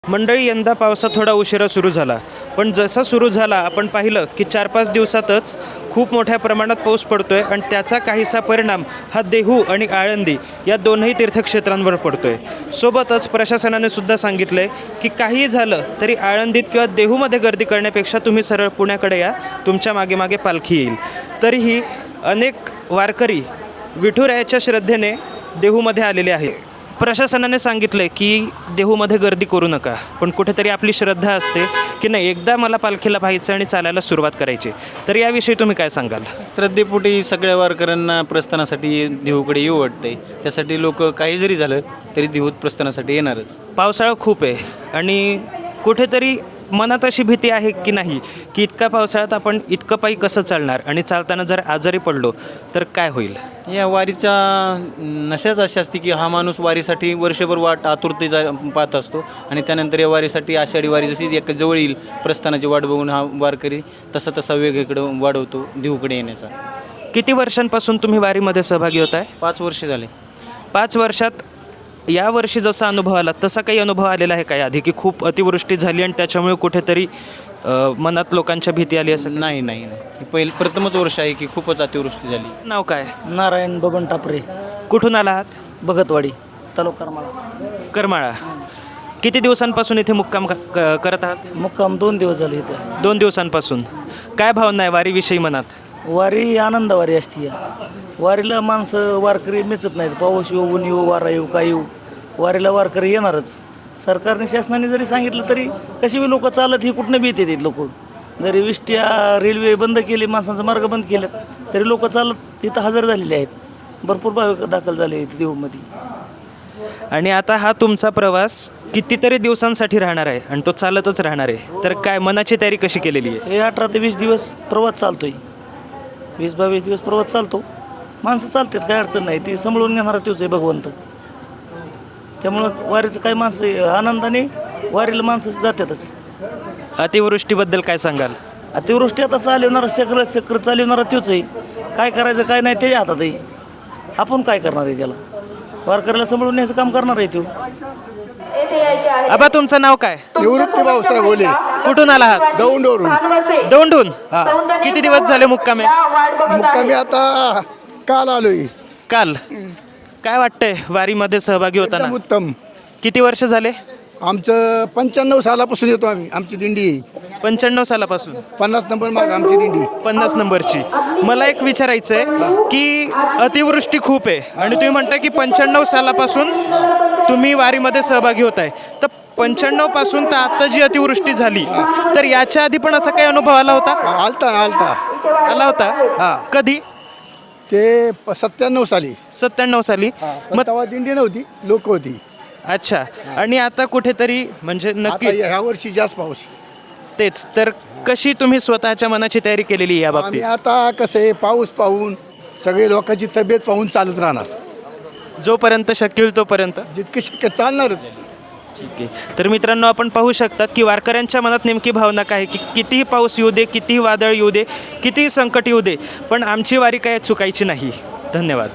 मंडळी, यंदा पावसा थोडा उशिरा सुरू झाला, पण जसा सुरू झाला आपण पाहिलं की 4-5 दिवसातच खूप मोठ्या प्रमाणात पाऊस पडतोय आणि त्याचा काहीसा परिणाम हा देहू आणि आळंदी या दोनही तीर्थक्षेत्रांवर पडतोय. सोबतच प्रशासनाने सुद्धा सांगितलंय की काहीही झालं तरी आळंदीत किंवा देहूमध्ये गर्दी करण्यापेक्षा तुम्ही सरळ पुण्याकडे या, तुमच्या मागे मागे पालखी येईल. तरीही अनेक वारकरी विठुरायाच्या श्रद्धेने देहूमध्ये आलेले आहेत. प्रशासनाने सांगितलं की देहूमध्ये गर्दी करू नका, पण कुठेतरी आपली श्रद्धा असते की नाही, एकदा मला पालखीला पाहायचं आणि चालायला सुरुवात करायची. तर याविषयी तुम्ही काय सांगाल? श्रद्धेपोटी सगळ्या वारकऱ्यांना प्रस्थानासाठी देहूकडे येऊ वाटते. त्यासाठी लोक काही जरी झालं तरी देहूत प्रस्थानासाठी येणारच. पावसाळा खूप आहे आणि कुठेतरी मनात अशी भीती आहे की नाही की इतका पावसाळ्यात आपण इतकं पायी कसं चालणार आणि चालताना जर आजारी पडलो तर काय होईल? या वारीचा नशाच अशी असते की हा माणूस वारीसाठी वर्षभर वाट आतुरते पाहत असतो आणि त्यानंतर या वारीसाठी आषाढी वारी जशी एक जवळ येईल प्रस्थानाची वाट बघून हा वारकरी तसा तसा वेग इकडं वाढवतो देहूकडे येण्याचा. किती वर्षांपासून तुम्ही वारीमध्ये सहभागी होत आहे? 5 वर्ष झाले. 5 वर्षात यावर्षी जसा अनुभव आला तसा काही अनुभव आलेला आहे काय आधी, की खूप अतिवृष्टी झाली आणि त्याच्यामुळे कुठेतरी मनात लोकांच्या भीती आली असेल? नाही. प्रथमच वर्ष आहे की खूपच अतिवृष्टी झाली. नाव काय? नारायण बबन टापरे, कुठून आला आहात? भगतवाडी, तालुका करमाळा. करमाळा. किती दिवसांपासून इथे मुक्काम करत आहात? मुक्काम 2 दिवस झाले इथे. 2 दिवसांपासून. काय भावना आहे वारीविषयी मनात? वारी आनंद वारी असते. वारीला माणसं वारकरी मिचत नाहीत. पाऊस येऊ, ऊन येऊ, वारा येऊ, काय येऊ, वारीला वारकरी येणारच. सरकारने शासनाने जरी सांगितलं तरी कशी बी लोक चालत ही कुठनं बी येतात. लोक जरी विष्ट्या रेल्वे बंद केली, माणसांचा मार्ग बंद केलेत, तरी लोक चालत इथं हजर झालेले आहेत. भरपूर भाविक दाखल झाले इथे देहूमध्ये. आणि आता हा तुमचा प्रवास कितीतरी दिवसांसाठी राहणार आहे आणि तो चालतच राहणार आहे, तर काय मनाची तयारी कशी केलेली आहे? हे 18 ते 20 दिवस प्रवास चालतोय. 20-22 दिवस प्रवास चालतो. माणसं चालतात, काय अडचण नाही. ती सांभाळून घेणारा तोच आहे भगवंत. त्यामुळं वारीचं काय माणसं आनंदाने वारीला माणसं जातातच. अतिवृष्टीबद्दल काय सांगाल? अतिवृष्टी आता चालवणारा चक्र चालवणारा तोच आहे. काय करायचं काय नाही त्याच्या हातात आहे. आपण काय करणार आहे त्याला? वारकऱ्याला सांभाळून न्यायचं काम करणार आहे तो. आबा, तुमचं नाव काय? निवृत्ती भाऊसाहेब बोले, कुठून आला आहात? दौंडवरून. दौंडून. किती दिवस झाले मुक्कामी? मुक्कामी आता काल आलोय. काल. काय वाटतंय वारीमध्ये सहभागी होताना? एकदम उत्तम. किती वर्ष झाले? आमचं 95 सालापासून येतो आम्ही. आमची दिंडी 95 सालापासून. 50 नंबर माग आमची दिंडी. 50 नंबरची. मला एक विचारायचं आहे की अतिवृष्टी खूप आहे आणि तुम्ही म्हणता की 95 सालापासून तुम्ही वारीमध्ये सहभागी होत आहे, तर 95 पासून तर आता जी अतिवृष्टी झाली, तर याच्या आधी पण असा काही अनुभव आला होता? आला होता. हा. कधी? ते 97 साली. 97 साली. मग तेव्हा दिंडी नव्हती, लोक होती. अच्छा. आणि आता कुठेतरी म्हणजे आता नक्की ह्या वर्षी जास्त पाऊस. तेच तर. कशी तुम्ही स्वतःच्या मनाची तयारी केलेली या आम्ही बाबतीत? आता कसं आहे, पाऊस पाहून सगळे लोकांची तब्येत पाहून चालत राहणार. जोपर्यंत शक्य होईल तोपर्यंत. जितके शक्य चालणारच. ठीक आहे. तर मित्रांनो, आपण पाहू शकतात की वारकऱ्यांच्या मनात नेमकी भावना काय आहे की कितीही पाऊस येऊ दे, कितीही वादळ येऊ दे, कितीही संकट येऊ दे, पण आमची वारी काय चुकायची नाही. धन्यवाद.